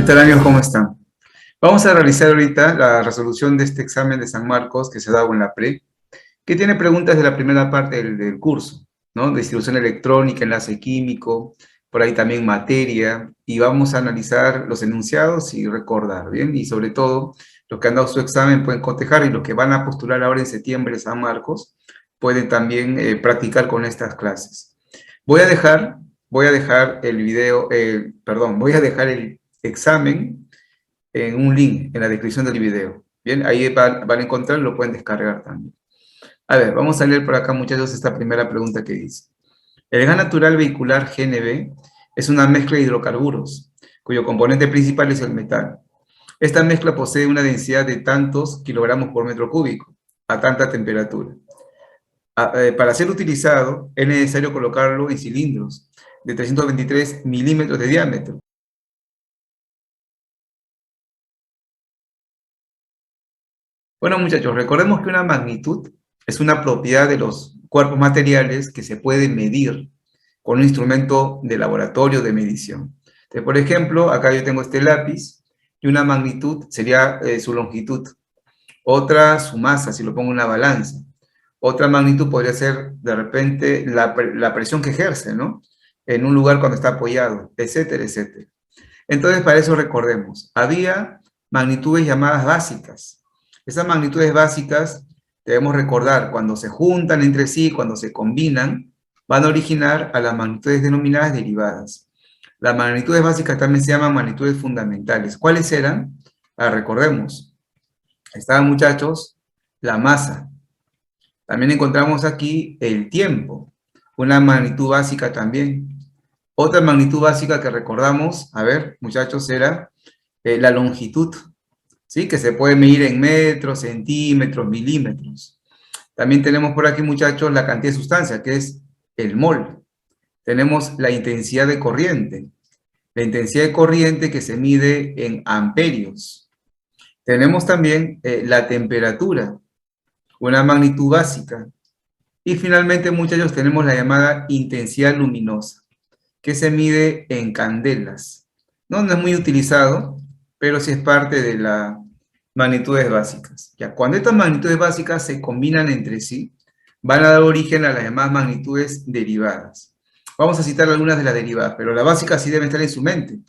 ¿Qué tal, amigos? ¿Cómo están? Vamos a realizar ahorita la resolución de este examen de San Marcos que se da en la PRE, que tiene preguntas de la primera parte del curso, ¿no? De distribución electrónica, enlace químico, por ahí también materia, y vamos a analizar los enunciados y recordar, ¿bien? Y sobre todo, los que han dado su examen pueden cotejar y los que van a postular ahora en septiembre San Marcos pueden también practicar con estas clases. Voy a dejar el video, perdón, voy a dejar el examen en un link en la descripción del video. Bien, ahí van a encontrar, lo pueden descargar también. A ver, vamos a leer por acá, muchachos, esta primera pregunta que dice. El gas natural vehicular GNV es una mezcla de hidrocarburos, cuyo componente principal es el metal. Esta mezcla posee una densidad de tantos kilogramos por metro cúbico, a tanta temperatura. Para ser utilizado, es necesario colocarlo en cilindros de 323 milímetros de diámetro. Bueno, muchachos, recordemos que una magnitud es una propiedad de los cuerpos materiales que se puede medir con un instrumento de laboratorio de medición. Entonces, por ejemplo, acá yo tengo este lápiz y una magnitud sería su longitud. Otra, su masa, si lo pongo en una balanza. Otra magnitud podría ser, de repente, la presión que ejerce, ¿no? En un lugar cuando está apoyado, etcétera, etcétera. Entonces, para eso recordemos, había magnitudes llamadas básicas. Esas magnitudes básicas, debemos recordar, cuando se juntan entre sí, cuando se combinan, van a originar a las magnitudes denominadas derivadas. Las magnitudes básicas también se llaman magnitudes fundamentales. ¿Cuáles eran? Recordemos, estaban, muchachos, la masa. También encontramos aquí el tiempo, una magnitud básica también. Otra magnitud básica que recordamos, a ver, muchachos, era la longitud, ¿sí? Que se puede medir en metros, centímetros, milímetros. También tenemos por aquí, muchachos, la cantidad de sustancia, que es el mol. Tenemos la intensidad de corriente. La intensidad de corriente que se mide en amperios. Tenemos también la temperatura, una magnitud básica. Y finalmente, muchachos, tenemos la llamada intensidad luminosa, que se mide en candelas. No es muy utilizado, pero sí es parte de las magnitudes básicas. Ya, cuando estas magnitudes básicas se combinan entre sí, van a dar origen a las llamadas magnitudes derivadas. Vamos a citar algunas de las derivadas, pero las básicas sí deben estar en su mente,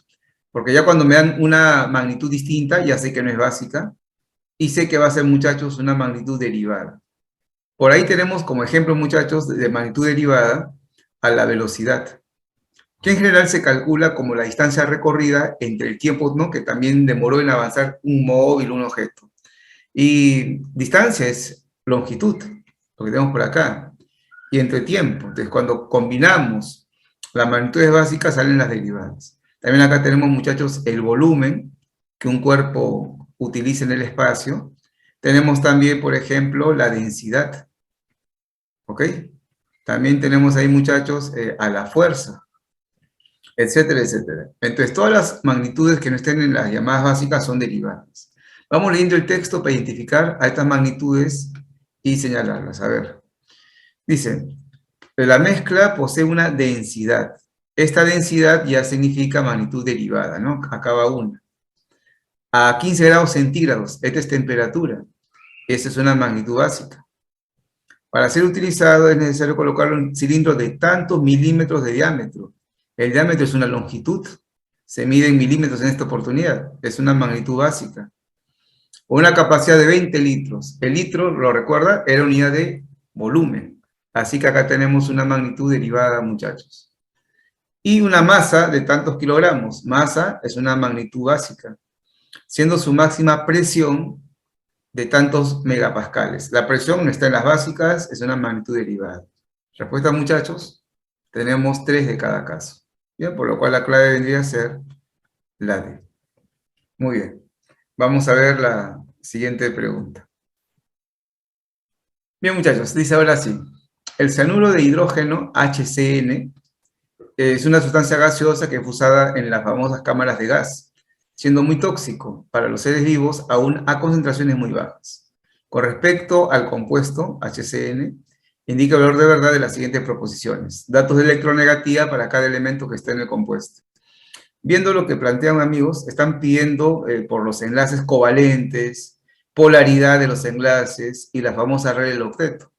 porque ya cuando me dan una magnitud distinta, ya sé que no es básica, y sé que va a ser, muchachos, una magnitud derivada. Por ahí tenemos como ejemplo, muchachos, de magnitud derivada a la velocidad, que en general se calcula como la distancia recorrida entre el tiempo, ¿no?, que también demoró en avanzar un móvil, un objeto. Y distancia es longitud, lo que tenemos por acá, y entre tiempo. Entonces, cuando combinamos las magnitudes básicas, salen las derivadas. También acá tenemos, muchachos, el volumen que un cuerpo utiliza en el espacio. Tenemos también, por ejemplo, la densidad. ¿Ok? También tenemos ahí, muchachos, a la fuerza, etcétera, etcétera. Entonces, todas las magnitudes que no estén en las llamadas básicas son derivadas. Vamos leyendo el texto para identificar a estas magnitudes y señalarlas. A ver. Dice, la mezcla posee una densidad. Esta densidad ya significa magnitud derivada, ¿no? Acaba una. A 15 grados centígrados, esta es temperatura. Esta es una magnitud básica. Para ser utilizado es necesario colocarlo en un cilindro de tantos milímetros de diámetro. El diámetro es una longitud, se mide en milímetros en esta oportunidad, es una magnitud básica. Una capacidad de 20 litros. El litro, lo recuerda, era unidad de volumen. Así que acá tenemos una magnitud derivada, muchachos. Y una masa de tantos kilogramos. Masa es una magnitud básica, siendo su máxima presión de tantos megapascales. La presión no está en las básicas, es una magnitud derivada. Respuesta, muchachos, tenemos 3 de cada caso. Bien, por lo cual la clave vendría a ser la D. Muy bien. Vamos a ver la siguiente pregunta. Bien, muchachos, dice ahora sí. El cianuro de hidrógeno, HCN, es una sustancia gaseosa que es usada en las famosas cámaras de gas, siendo muy tóxico para los seres vivos aún a concentraciones muy bajas. Con respecto al compuesto HCN, indica el valor de verdad de las siguientes proposiciones. Datos de electronegatividad para cada elemento que esté en el compuesto. Viendo lo que plantean amigos, están pidiendo por los enlaces covalentes, polaridad de los enlaces y la famosa regla del octeto.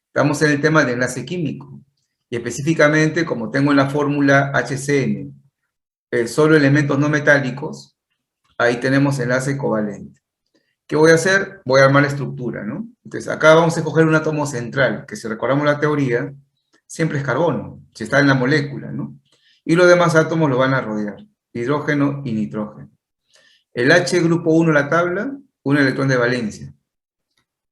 Estamos en el tema de enlace químico. Y específicamente, como tengo en la fórmula HCN, solo elementos no metálicos, ahí tenemos enlace covalente. ¿Qué voy a hacer? Voy a armar la estructura, ¿no? Entonces, acá vamos a escoger un átomo central, que si recordamos la teoría, siempre es carbono, si está en la molécula, ¿no? Y los demás átomos lo van a rodear, hidrógeno y nitrógeno. El H, grupo 1 la tabla, un electrón de valencia.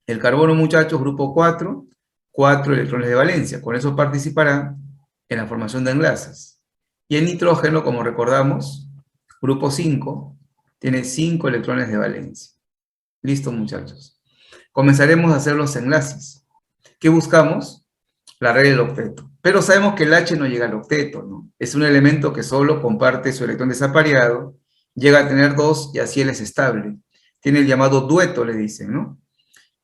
El carbono, muchachos, grupo 4, 4 electrones de valencia. Con eso participará en la formación de enlaces. Y el nitrógeno, como recordamos, grupo 5, tiene 5 electrones de valencia. Listo, muchachos. Comenzaremos a hacer los enlaces. ¿Qué buscamos? La regla del octeto. Pero sabemos que el H no llega al octeto, ¿no? Es un elemento que solo comparte su electrón desapareado, llega a tener 2 y así él es estable. Tiene el llamado dueto, le dicen, ¿no?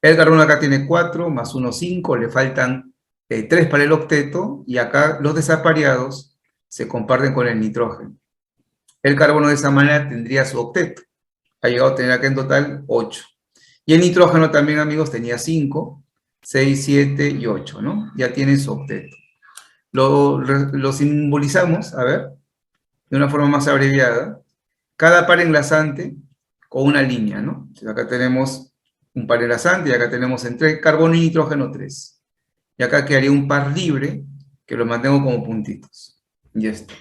El carbono acá tiene 4, más 1, 5, le faltan 3 para el octeto, y acá los desapareados se comparten con el nitrógeno. El carbono de esa manera tendría su octeto. Ha llegado a tener acá en total 8. Y el nitrógeno también, amigos, tenía 5, 6, 7 y 8, ¿no? Ya tienen su octeto. Lo simbolizamos, a ver, de una forma más abreviada. Cada par enlazante con una línea, ¿no? Entonces acá tenemos un par enlazante y acá tenemos entre carbono y nitrógeno 3. Y acá quedaría un par libre que lo mantengo como puntitos. Y esto.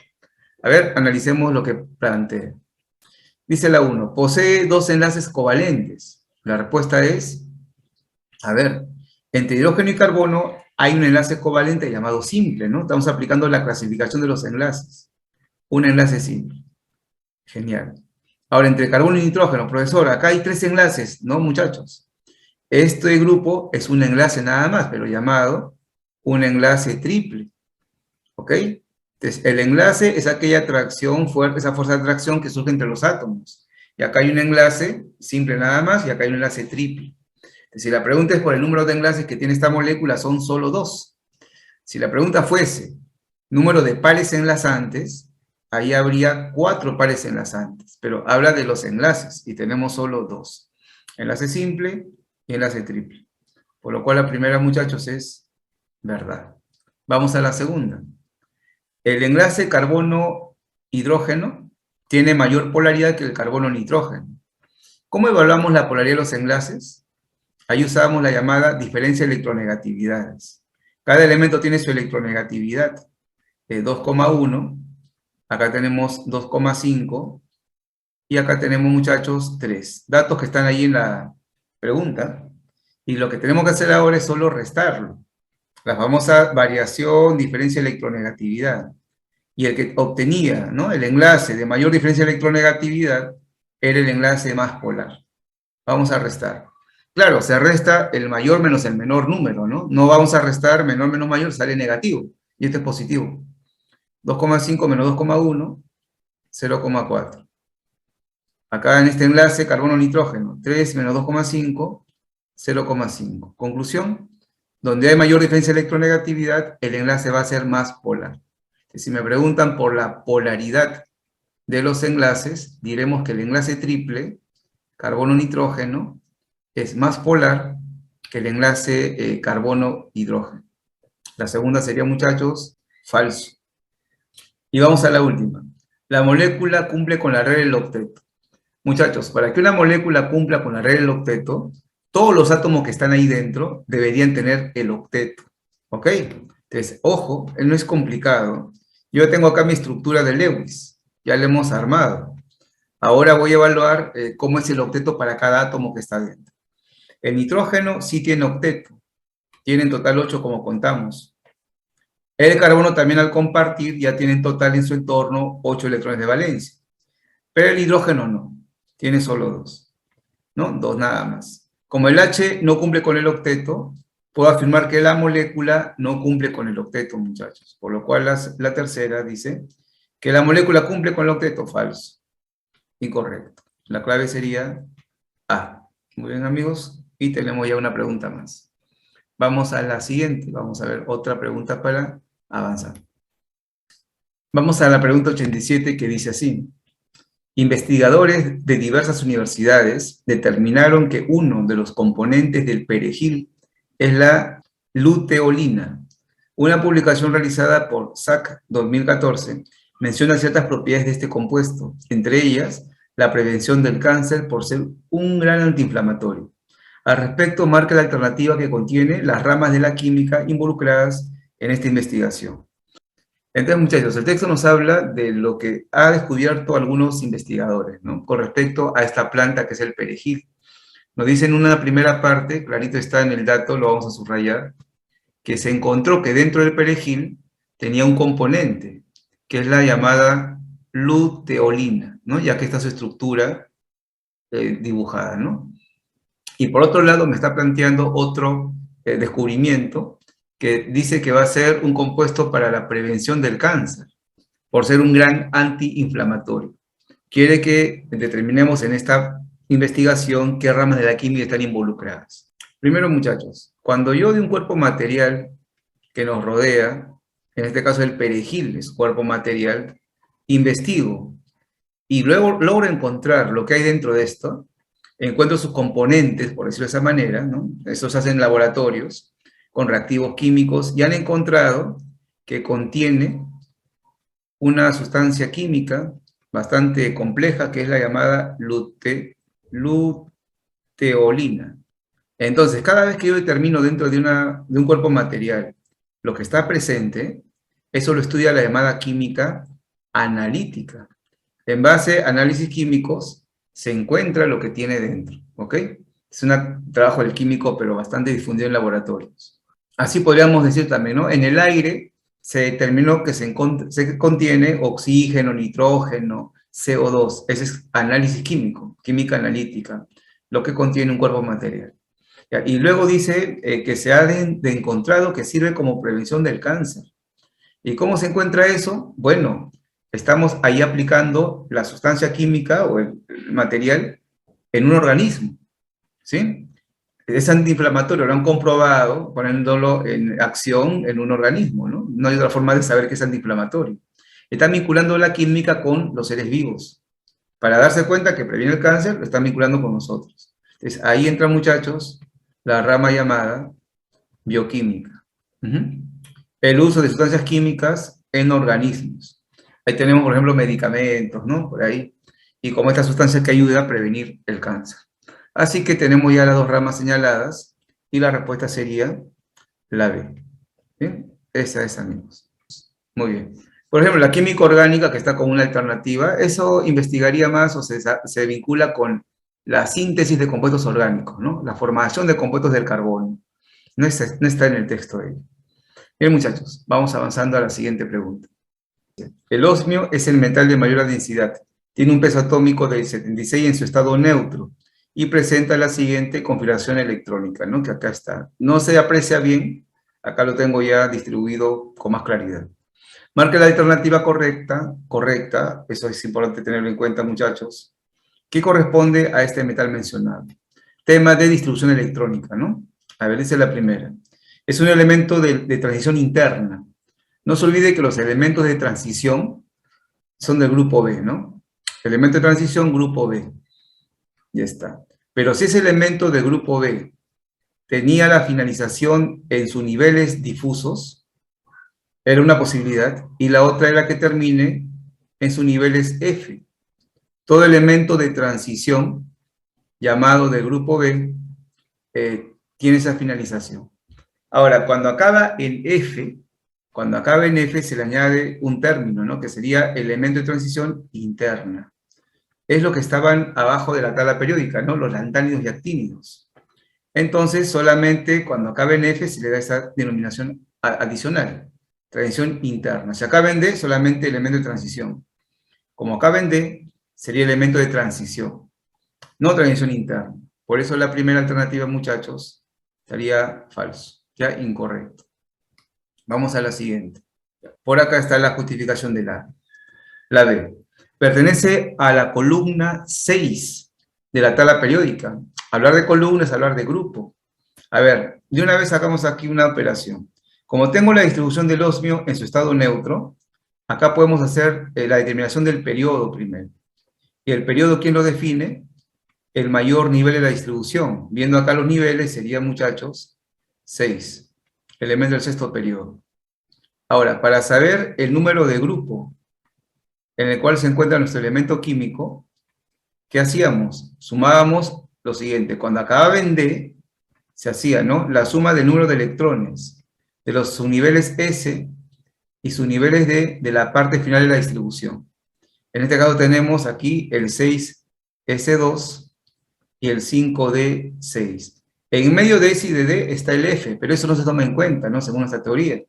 A ver, analicemos lo que plantea. Dice la 1, posee 2 enlaces covalentes. La respuesta es, a ver, entre hidrógeno y carbono hay un enlace covalente llamado simple, ¿no? Estamos aplicando la clasificación de los enlaces. Un enlace simple. Genial. Ahora, entre carbono y nitrógeno, profesor, acá hay 3 enlaces, ¿no, muchachos? Este grupo es un enlace nada más, pero llamado un enlace triple, ¿ok? Entonces, el enlace es aquella atracción fuerte, esa fuerza de atracción que surge entre los átomos. Y acá hay un enlace simple nada más, y acá hay un enlace triple. Entonces, si la pregunta es por el número de enlaces que tiene esta molécula, son solo 2. Si la pregunta fuese número de pares enlazantes, ahí habría 4 pares enlazantes, pero habla de los enlaces, y tenemos solo 2. Enlace simple y enlace triple. Por lo cual la primera, muchachos, es verdad. Vamos a la segunda. El enlace carbono-hidrógeno tiene mayor polaridad que el carbono-nitrógeno. ¿Cómo evaluamos la polaridad de los enlaces? Ahí usamos la llamada diferencia de electronegatividades. Cada elemento tiene su electronegatividad. 2,1, acá tenemos 2,5, y acá tenemos, muchachos, 3. Datos que están ahí en la pregunta. Y lo que tenemos que hacer ahora es solo restarlo. La famosa variación, diferencia de electronegatividad. Y el que obtenía, ¿no?, el enlace de mayor diferencia de electronegatividad era el enlace más polar. Vamos a restar. Claro, se resta el mayor menos el menor número, ¿no? No vamos a restar menor menos mayor, sale negativo. Y este es positivo. 2,5 menos 2,1, 0,4. Acá en este enlace, carbono-nitrógeno, 3 menos 2,5, 0,5. Conclusión, donde hay mayor diferencia de electronegatividad, el enlace va a ser más polar. Si me preguntan por la polaridad de los enlaces, diremos que el enlace triple, carbono-nitrógeno, es más polar que el enlace carbono-hidrógeno. La segunda sería, muchachos, falso. Y vamos a la última. La molécula cumple con la regla del octeto. Muchachos, para que una molécula cumpla con la regla del octeto, todos los átomos que están ahí dentro deberían tener el octeto. ¿Ok? Entonces, ojo, no es complicado. Yo tengo acá mi estructura de Lewis. Ya la hemos armado. Ahora voy a evaluar cómo es el octeto para cada átomo que está dentro. El nitrógeno sí tiene octeto. Tiene en total 8 como contamos. El carbono también, al compartir, ya tiene en total en su entorno 8 electrones de valencia. Pero el hidrógeno no. Tiene solo 2. ¿No? 2 nada más. Como el H no cumple con el octeto, puedo afirmar que la molécula no cumple con el octeto, muchachos. Por lo cual la tercera dice que la molécula cumple con el octeto. Falso. Incorrecto. La clave sería A. Muy bien, amigos. Y tenemos ya una pregunta más. Vamos a la siguiente. Vamos a ver otra pregunta para avanzar. Vamos a la pregunta 87 que dice así. Investigadores de diversas universidades determinaron que uno de los componentes del perejil es la luteolina. Una publicación realizada por SAC 2014 menciona ciertas propiedades de este compuesto, entre ellas la prevención del cáncer por ser un gran antiinflamatorio. Al respecto, marca la alternativa que contiene las ramas de la química involucradas en esta investigación. Entonces, muchachos, el texto nos habla de lo que ha descubierto algunos investigadores, ¿no? Con respecto a esta planta que es el perejil. Nos dice en una primera parte, clarito está en el dato, lo vamos a subrayar, que se encontró que dentro del perejil tenía un componente, que es la llamada luteolina, ¿no? Ya que está su estructura dibujada, ¿no? Y por otro lado me está planteando otro descubrimiento que dice que va a ser un compuesto para la prevención del cáncer, por ser un gran antiinflamatorio. Quiere que determinemos en esta investigación qué ramas de la química están involucradas. Primero, muchachos, cuando yo de un cuerpo material que nos rodea, en este caso el perejil es cuerpo material, investigo y luego logro encontrar lo que hay dentro de esto, encuentro sus componentes, por decirlo de esa manera, ¿no? Eso se hace en laboratorios con reactivos químicos y han encontrado que contiene una sustancia química bastante compleja que es la llamada luteolina. Entonces, cada vez que yo determino dentro de un cuerpo material lo que está presente, eso lo estudia la llamada química analítica. En base a análisis químicos, se encuentra lo que tiene dentro, ¿ok? Es un trabajo del químico, pero bastante difundido en laboratorios. Así podríamos decir también, ¿no? En el aire se determinó que se contiene oxígeno, nitrógeno, CO2. Ese es análisis químico, química analítica, lo que contiene un cuerpo material. Y luego dice que se ha encontrado que sirve como prevención del cáncer. ¿Y cómo se encuentra eso? Bueno, estamos ahí aplicando la sustancia química o el material en un organismo, ¿sí? Es antiinflamatorio, lo han comprobado poniéndolo en acción en un organismo, ¿no? No hay otra forma de saber que es antiinflamatorio. Están vinculando la química con los seres vivos. Para darse cuenta que previene el cáncer, lo están vinculando con nosotros. Entonces, ahí entra, muchachos, la rama llamada bioquímica. El uso de sustancias químicas en organismos. Ahí tenemos, por ejemplo, medicamentos, ¿no? Por ahí. Y como esta sustancia que ayuda a prevenir el cáncer. Así que tenemos ya las dos ramas señaladas y la respuesta sería la B. ¿Bien? Esa es, amigos. Muy bien. Por ejemplo, la química orgánica, que está como una alternativa, eso investigaría más o se vincula con la síntesis de compuestos orgánicos, ¿no? La formación de compuestos del carbono. No está en el texto ahí. Bien, muchachos, vamos avanzando a la siguiente pregunta. El osmio es el metal de mayor densidad. Tiene un peso atómico de 76 en su estado neutro y presenta la siguiente configuración electrónica, ¿no? Que acá está. No se aprecia bien, acá lo tengo ya distribuido con más claridad. Marque la alternativa correcta, eso es importante tenerlo en cuenta, muchachos, que corresponde a este metal mencionado. Tema de distribución electrónica, ¿no? A ver, esa es la primera. Es un elemento de transición interna. No se olvide que los elementos de transición son del grupo B, ¿no? Elemento de transición, grupo B. Ya está. Pero si ese elemento del grupo B tenía la finalización en sus niveles difusos, era una posibilidad, y la otra era que termine en sus niveles F. Todo elemento de transición llamado del grupo B tiene esa finalización. Ahora, cuando acaba en F se le añade un término, ¿no? Que sería elemento de transición interna. Es lo que estaban abajo de la tabla periódica, ¿no? Los lantánidos y actínidos. Entonces, solamente cuando acaba en F se le da esa denominación adicional, transición interna. Si acaba en D, solamente elemento de transición. Como acaba en D, sería elemento de transición, no transición interna. Por eso la primera alternativa, muchachos, estaría falso, ya incorrecto. Vamos a la siguiente. Por acá está la justificación de la B. Pertenece a la columna 6 de la tabla periódica. Hablar de columna es hablar de grupo. A ver, de una vez sacamos aquí una operación. Como tengo la distribución del osmio en su estado neutro, Acá podemos hacer la determinación del periodo primero. Y el periodo, ¿quién lo define? El mayor nivel de la distribución. Viendo acá los niveles, serían, muchachos, 6. Elemento del sexto periodo. Ahora, para saber el número de grupo en el cual se encuentra nuestro elemento químico, ¿qué hacíamos? Sumábamos lo siguiente. Cuando acababa en D, se hacía, ¿no?, la suma del número de electrones de los subniveles S y subniveles D de la parte final de la distribución. En este caso tenemos aquí el 6S2 y el 5D6. En medio de S y de D está el F, pero eso no se toma en cuenta, ¿no?, según esta teoría.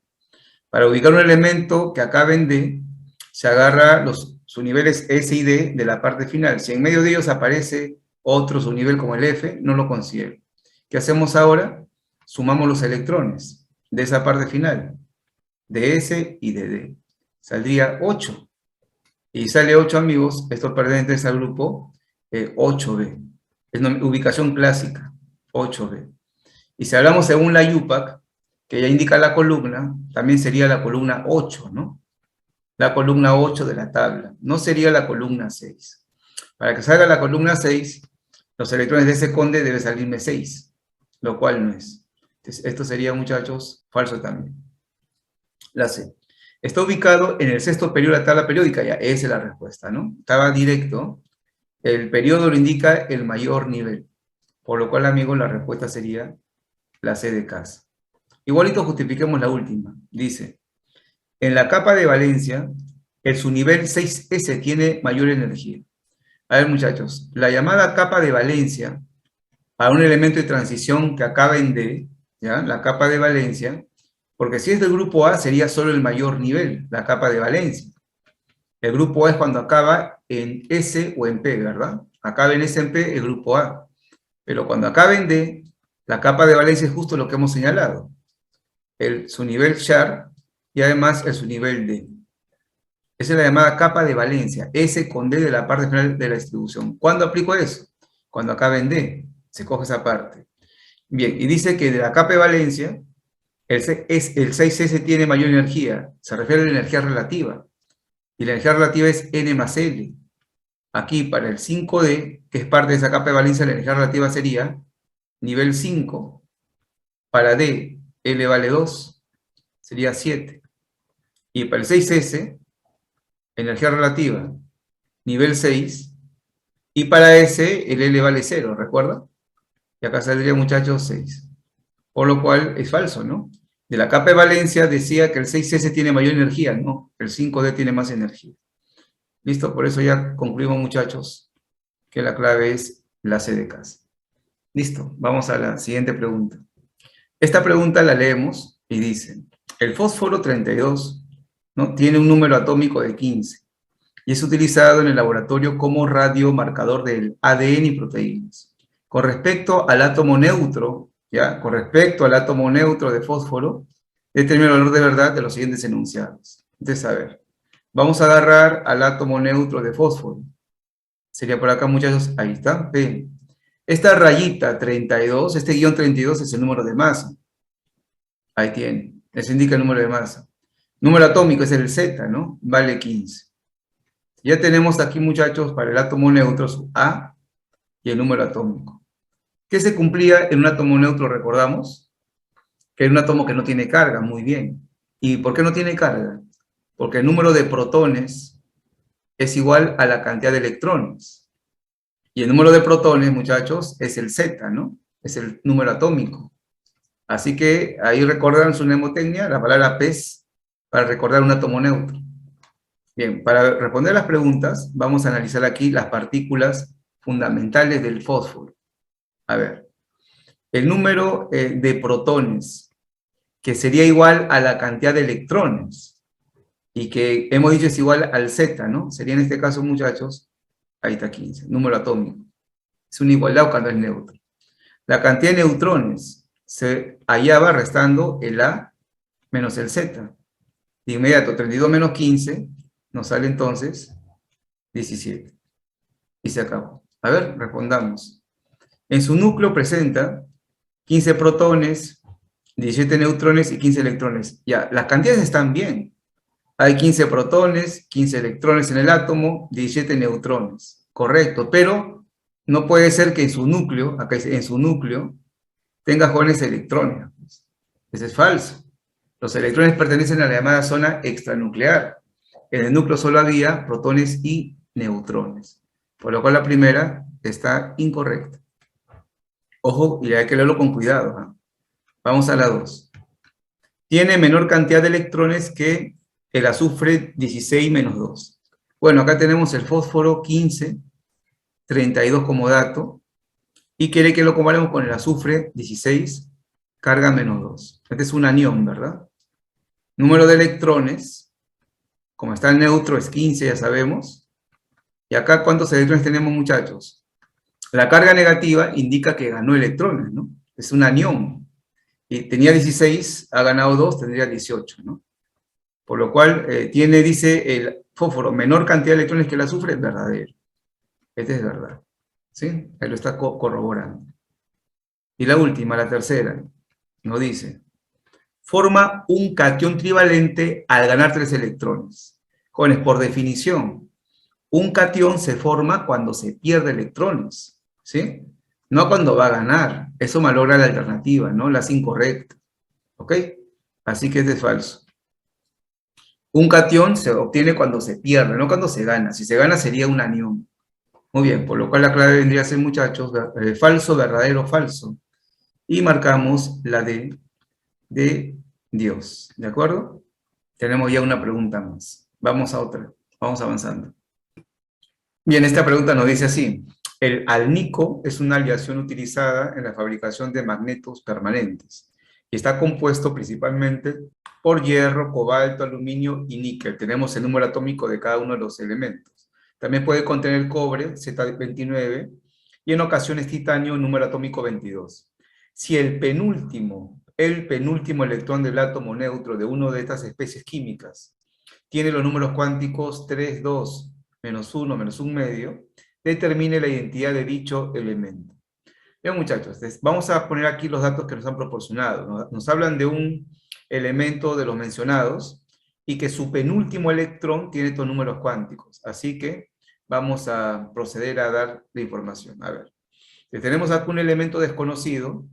Para ubicar un elemento que acabe en D, se agarra los subniveles S y D de la parte final. Si en medio de ellos aparece otro subnivel como el F, no lo considero. ¿Qué hacemos ahora? Sumamos los electrones de esa parte final, de S y de D. Saldría 8. Y sale 8, amigos, esto pertenece al grupo 8B. Es una ubicación clásica, 8B. Y si hablamos según la UPAC, que ya indica la columna, también sería la columna 8, ¿no? La columna 8 de la tabla. No sería la columna 6. Para que salga la columna 6, los electrones de ese conde debe salirme 6, lo cual no es. Entonces, esto sería, muchachos, falso también. La C. Está ubicado en el sexto periodo de la tabla periódica, ya, esa es la respuesta, ¿no? Estaba directo. El periodo lo indica el mayor nivel. Por lo cual, amigos, la respuesta sería la C de casa. Igualito justifiquemos la última. Dice, en la capa de valencia, el subnivel 6S tiene mayor energía. A ver, muchachos, la llamada capa de valencia a un elemento de transición que acaba en D, ¿ya?, la capa de valencia, porque si es del grupo A sería solo el mayor nivel, la capa de valencia. El grupo A es cuando acaba en S o en P, ¿verdad? Acaba en S o en P el grupo A. Pero cuando acaba en D, la capa de valencia es justo lo que hemos señalado. Su nivel char y además el subnivel D. Esa es la llamada capa de valencia, S con D de la parte final de la distribución. ¿Cuándo aplico eso? Cuando acabe en D, se coge esa parte. Bien, y dice que de la capa de valencia, el 6S tiene mayor energía, se refiere a la energía relativa, y la energía relativa es N más L. Aquí, para el 5D, que es parte de esa capa de valencia, la energía relativa sería nivel 5, para D, L vale 2, sería 7. Y para el 6S, energía relativa, nivel 6, y para S, el L vale 0, ¿recuerda? Y acá saldría, muchachos, 6. Por lo cual es falso, ¿no? De la capa de valencia decía que el 6S tiene mayor energía, no, el 5D tiene más energía. ¿Listo? Por eso ya concluimos, muchachos, que la clave es la C de casa. Listo, vamos a la siguiente pregunta. Esta pregunta la leemos y dice, el fósforo 32, ¿no?, tiene un número atómico de 15 y es utilizado en el laboratorio como radiomarcador del ADN y proteínas. Con respecto al átomo neutro, ¿ya?, con respecto al átomo neutro de fósforo, determina el valor de verdad de los siguientes enunciados. Entonces, a ver, vamos a agarrar al átomo neutro de fósforo. Sería por acá, muchachos, ahí está, P. Esta rayita 32, este guión 32 es el número de masa. Ahí tiene, eso indica el número de masa. Número atómico es el Z, ¿no? Vale 15. Ya tenemos aquí, muchachos, para el átomo neutro su A y el número atómico. ¿Qué se cumplía en un átomo neutro, recordamos? Que es un átomo que no tiene carga, muy bien. ¿Y por qué no tiene carga? Porque el número de protones es igual a la cantidad de electrones. Y el número de protones, muchachos, es el Z, ¿no? Es el número atómico. Así que ahí recordarán su mnemotecnia, la palabra PES, para recordar un átomo neutro. Bien, para responder las preguntas, vamos a analizar aquí las partículas fundamentales del fósforo. A ver, el número de protones, que sería igual a la cantidad de electrones, y que hemos dicho es igual al Z, ¿no? Sería en este caso, muchachos, ahí está 15, número atómico. Es una igualdad cuando es neutro. La cantidad de neutrones se hallaba restando el A menos el Z. De inmediato, 32 menos 15, nos sale entonces 17. Y se acabó. A ver, respondamos. En su núcleo presenta 15 protones, 17 neutrones y 15 electrones. Ya, las cantidades están bien. Hay 15 protones, 15 electrones en el átomo, 17 neutrones. Correcto, pero no puede ser que en su núcleo, acá dice, en su núcleo, tenga jóvenes electrones. Eso es falso. Los electrones pertenecen a la llamada zona extranuclear. En el núcleo solo había protones y neutrones. Por lo cual la primera está incorrecta. Ojo, y hay que leerlo con cuidado. ¿Eh? Vamos a la 2. Tiene menor cantidad de electrones que el azufre 16 menos 2. Bueno, acá tenemos el fósforo 15, 32 como dato, y quiere que lo comparemos con el azufre 16, carga menos 2. Este es un anión, ¿verdad? Número de electrones, como está el neutro, es 15, ya sabemos. Y acá, ¿cuántos electrones tenemos, muchachos? La carga negativa indica que ganó electrones, ¿no? Es un anión. Y tenía 16, ha ganado 2, tendría 18, ¿no? Por lo cual, dice el fósforo, menor cantidad de electrones que el azufre, es verdadero. Este es verdad. ¿Sí? Él lo está corroborando. Y la última, la tercera, nos dice, forma un catión trivalente al ganar 3 electrones. Jóvenes, por definición, un catión se forma cuando se pierde electrones, ¿sí? No cuando va a ganar. Eso malogra la alternativa, ¿no? La hace incorrecta, ¿ok? Así que este es falso. Un catión se obtiene cuando se pierde, no cuando se gana. Si se gana sería un anión. Muy bien, por lo cual la clave vendría a ser, muchachos, falso, verdadero, falso. Y marcamos la D de Dios, ¿de acuerdo? Tenemos ya una pregunta más. Vamos a otra, vamos avanzando. Bien, esta pregunta nos dice así. El alnico es una aleación utilizada en la fabricación de magnetos permanentes y está compuesto principalmente por hierro, cobalto, aluminio y níquel. Tenemos el número atómico de cada uno de los elementos. También puede contener cobre, Z29, y en ocasiones titanio, número atómico 22. Si el penúltimo electrón del átomo neutro de una de estas especies químicas tiene los números cuánticos 3, 2, menos 1, menos 1 medio, determine la identidad de dicho elemento. Bien, muchachos, vamos a poner aquí los datos que nos han proporcionado. Nos hablan de un elemento de los mencionados y que su penúltimo electrón tiene estos números cuánticos. Así que vamos a proceder a dar la información. A ver, tenemos aquí un elemento desconocido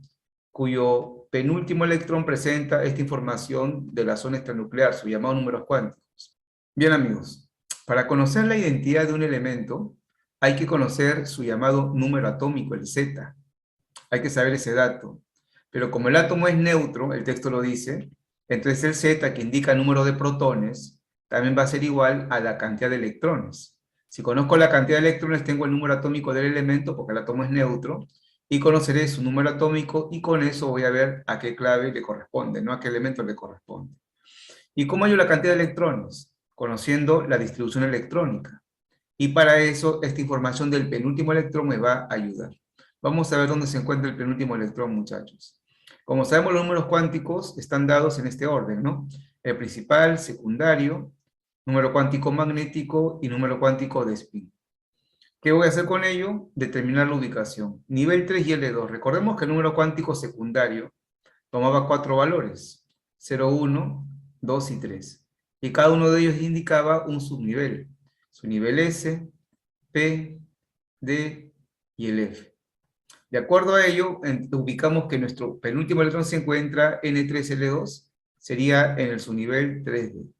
cuyo penúltimo electrón presenta esta información de la zona extranuclear, su llamado números cuánticos. Bien, amigos, para conocer la identidad de un elemento, hay que conocer su llamado número atómico, el Z. Hay que saber ese dato. Pero como el átomo es neutro, el texto lo dice, entonces el Z, que indica el número de protones, también va a ser igual a la cantidad de electrones. Si conozco la cantidad de electrones, tengo el número atómico del elemento, porque el átomo es neutro, y conoceré su número atómico, y con eso voy a ver a qué clave le corresponde, ¿no? A qué elemento le corresponde. ¿Y cómo hallo la cantidad de electrones? Conociendo la distribución electrónica. Y para eso, esta información del penúltimo electrón me va a ayudar. Vamos a ver dónde se encuentra el penúltimo electrón, muchachos. Como sabemos, los números cuánticos están dados en este orden, ¿no? El principal, secundario, número cuántico magnético y número cuántico de spin. ¿Qué voy a hacer con ello? Determinar la ubicación. Nivel 3 y L2. Recordemos que el número cuántico secundario tomaba 4 valores, 0, 1, 2 y 3. Y cada uno de ellos indicaba un subnivel. Su nivel S, P, D y el F. De acuerdo a ello, ubicamos que nuestro penúltimo electrón se encuentra N3L2, sería en el subnivel 3D.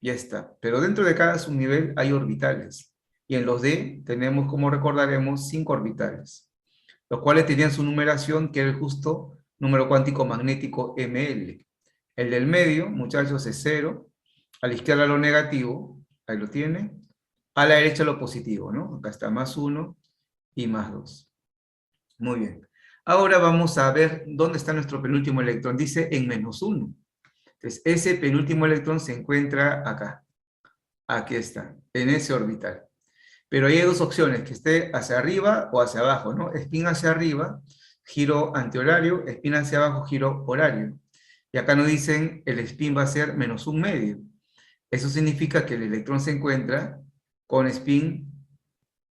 Ya está. Pero dentro de cada subnivel hay orbitales. Y en los D tenemos, como recordaremos, 5 orbitales, los cuales tenían su numeración, que era el justo número cuántico magnético ML. El del medio, muchachos, es 0. A la izquierda lo negativo, ahí lo tiene. A la derecha lo positivo, ¿no? Acá está más 1 y más 2. Muy bien. Ahora vamos a ver dónde está nuestro penúltimo electrón. Dice en menos 1. Entonces, ese penúltimo electrón se encuentra acá. Aquí está, en ese orbital. Pero hay dos opciones, que esté hacia arriba o hacia abajo, ¿no? Spin hacia arriba, giro antihorario, spin hacia abajo, giro horario. Y acá nos dicen el spin va a ser menos 1 medio. Eso significa que el electrón se encuentra con spin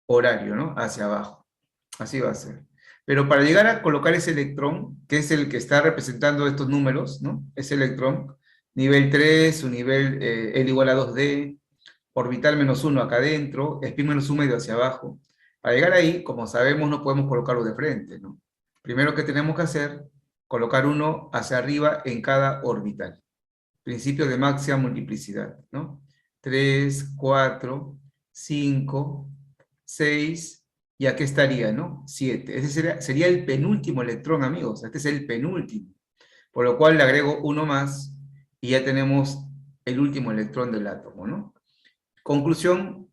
horario, ¿no? Hacia abajo. Así va a ser. Pero para llegar a colocar ese electrón, que es el que está representando estos números, ¿no? Ese electrón, Nivel 3, su nivel L igual a 2D, orbital menos 1 acá adentro, spin menos 1 medio hacia abajo. Para llegar ahí, como sabemos, no podemos colocarlo de frente, ¿no? Primero que tenemos que hacer, colocar uno hacia arriba en cada orbital. Principio de máxima multiplicidad, ¿no? 3, 4, 5, 6, y aquí estaría, ¿no? 7. Ese sería el penúltimo electrón, amigos. Este es el penúltimo. Por lo cual le agrego uno más y ya tenemos el último electrón del átomo, ¿no? Conclusión,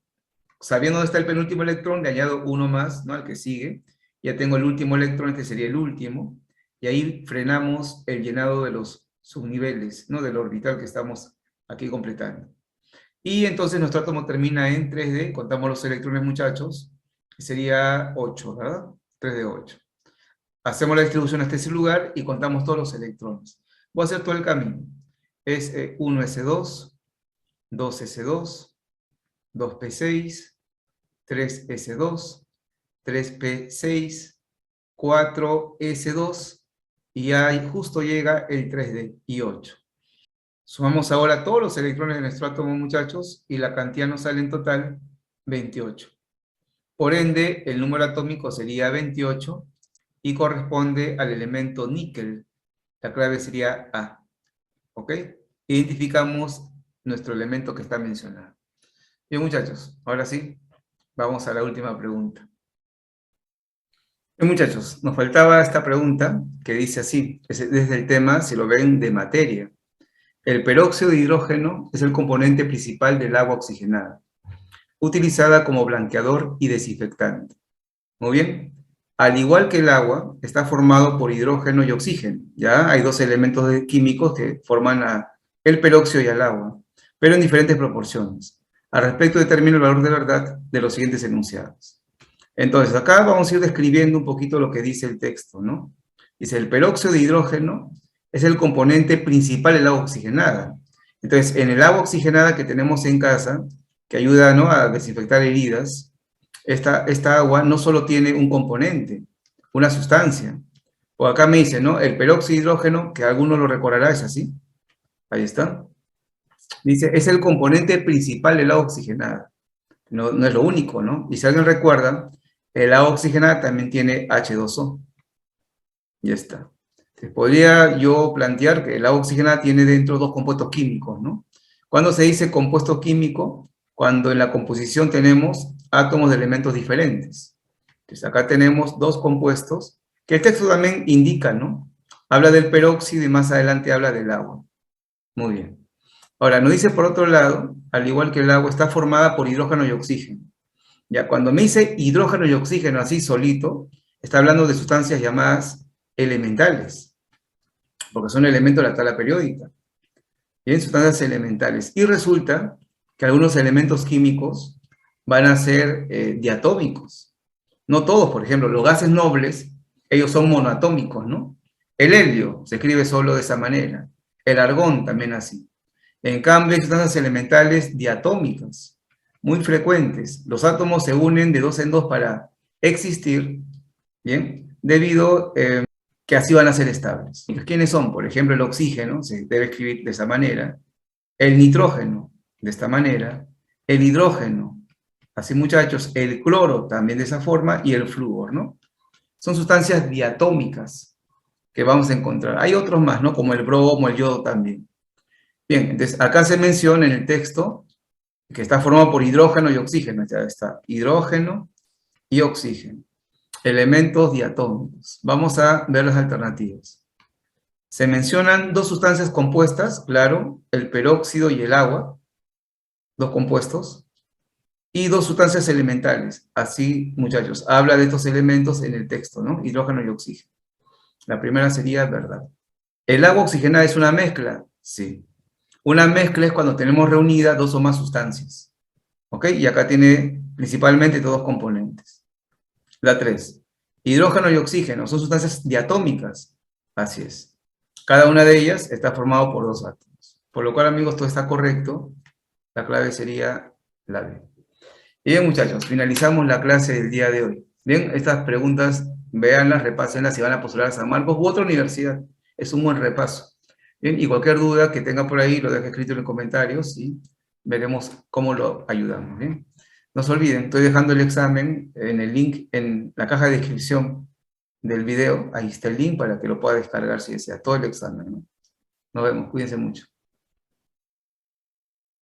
sabiendo dónde está el penúltimo electrón, le añado uno más, ¿no? Al que sigue. Ya tengo el último electrón, este sería el último. Y ahí frenamos el llenado de los subniveles, ¿no? Del orbital que estamos aquí completando. Y entonces nuestro átomo termina en 3D, contamos los electrones, muchachos, sería 8, ¿verdad? 3 de 8. Hacemos la distribución hasta ese lugar y contamos todos los electrones. Voy a hacer todo el camino. Es 1s2, 2s2, 2p6, 3s2, 3p6, 4s2, y ahí justo llega el 3D y 8. Sumamos ahora todos los electrones de nuestro átomo, muchachos, y la cantidad nos sale en total 28. Por ende, el número atómico sería 28 y corresponde al elemento níquel. La clave sería A. ¿Ok? Identificamos nuestro elemento que está mencionado. Bien, muchachos, ahora sí, vamos a la última pregunta. Bien, muchachos, nos faltaba esta pregunta que dice así, desde el tema, si lo ven, de materia. El peróxido de hidrógeno es el componente principal del agua oxigenada, utilizada como blanqueador y desinfectante. Muy bien. Al igual que el agua, está formado por hidrógeno y oxígeno. ¿Ya? Hay dos elementos químicos que forman el peróxido y el agua, pero en diferentes proporciones. Al respecto, determina el valor de verdad de los siguientes enunciados. Entonces, acá vamos a ir describiendo un poquito lo que dice el texto, ¿no? Dice, el peróxido de hidrógeno es el componente principal del agua oxigenada. Entonces, en el agua oxigenada que tenemos en casa, que ayuda, ¿no?, a desinfectar heridas, esta agua no solo tiene un componente, una sustancia. O acá me dice, ¿no? El peróxido de hidrógeno, que alguno lo recordará, es así. Ahí está. Dice, es el componente principal del agua oxigenada. No, no es lo único, ¿no? Y si alguien recuerda, el agua oxigenada también tiene H2O. Ya está. Entonces, podría yo plantear que el agua oxigenada tiene dentro dos compuestos químicos, ¿no? ¿Cuándo se dice compuesto químico? Cuando en la composición tenemos átomos de elementos diferentes. Entonces, acá tenemos dos compuestos que el texto también indica, ¿no? Habla del peróxido y más adelante habla del agua. Muy bien. Ahora, nos dice por otro lado, al igual que el agua, está formada por hidrógeno y oxígeno. Ya, cuando me dice hidrógeno y oxígeno así solito, está hablando de sustancias llamadas elementales, porque son elementos de la tabla periódica. Bien, sustancias elementales. Y resulta que algunos elementos químicos van a ser diatómicos. No todos, por ejemplo, los gases nobles, ellos son monoatómicos, ¿no? El helio se escribe solo de esa manera. El argón también así. En cambio, hay sustancias elementales diatómicas, muy frecuentes. Los átomos se unen de dos en dos para existir, ¿bien? Debido que así van a ser estables. ¿Quiénes son? Por ejemplo, el oxígeno, se debe escribir de esa manera, el nitrógeno, de esta manera, el hidrógeno, así muchachos, el cloro también de esa forma, y el flúor, ¿no? Son sustancias diatómicas que vamos a encontrar. Hay otros más, ¿no? Como el bromo, el yodo también. Bien, entonces acá se menciona en el texto que está formado por hidrógeno y oxígeno. Ya está, hidrógeno y oxígeno. Elementos diatómicos. Vamos a ver las alternativas. Se mencionan dos sustancias compuestas, claro, el peróxido y el agua, dos compuestos, y dos sustancias elementales. Así, muchachos, habla de estos elementos en el texto, ¿no? Hidrógeno y oxígeno. La primera sería verdad. ¿El agua oxigenada es una mezcla? Sí. Una mezcla es cuando tenemos reunidas dos o más sustancias. ¿Ok? Y acá tiene principalmente dos componentes. La 3. Hidrógeno y oxígeno son sustancias diatómicas. Así es. Cada una de ellas está formado por dos átomos. Por lo cual, amigos, todo está correcto. La clave sería la B. Bien, muchachos, finalizamos la clase del día de hoy. Bien, estas preguntas, véanlas, repásenlas y van a postular a San Marcos u otra universidad. Es un buen repaso. Bien, y cualquier duda que tenga por ahí, lo deje escrito en los comentarios y veremos cómo lo ayudamos. Bien. No se olviden, estoy dejando el examen en el link en la caja de descripción del video. Ahí está el link para que lo pueda descargar si desea todo el examen, ¿no? Nos vemos, cuídense mucho.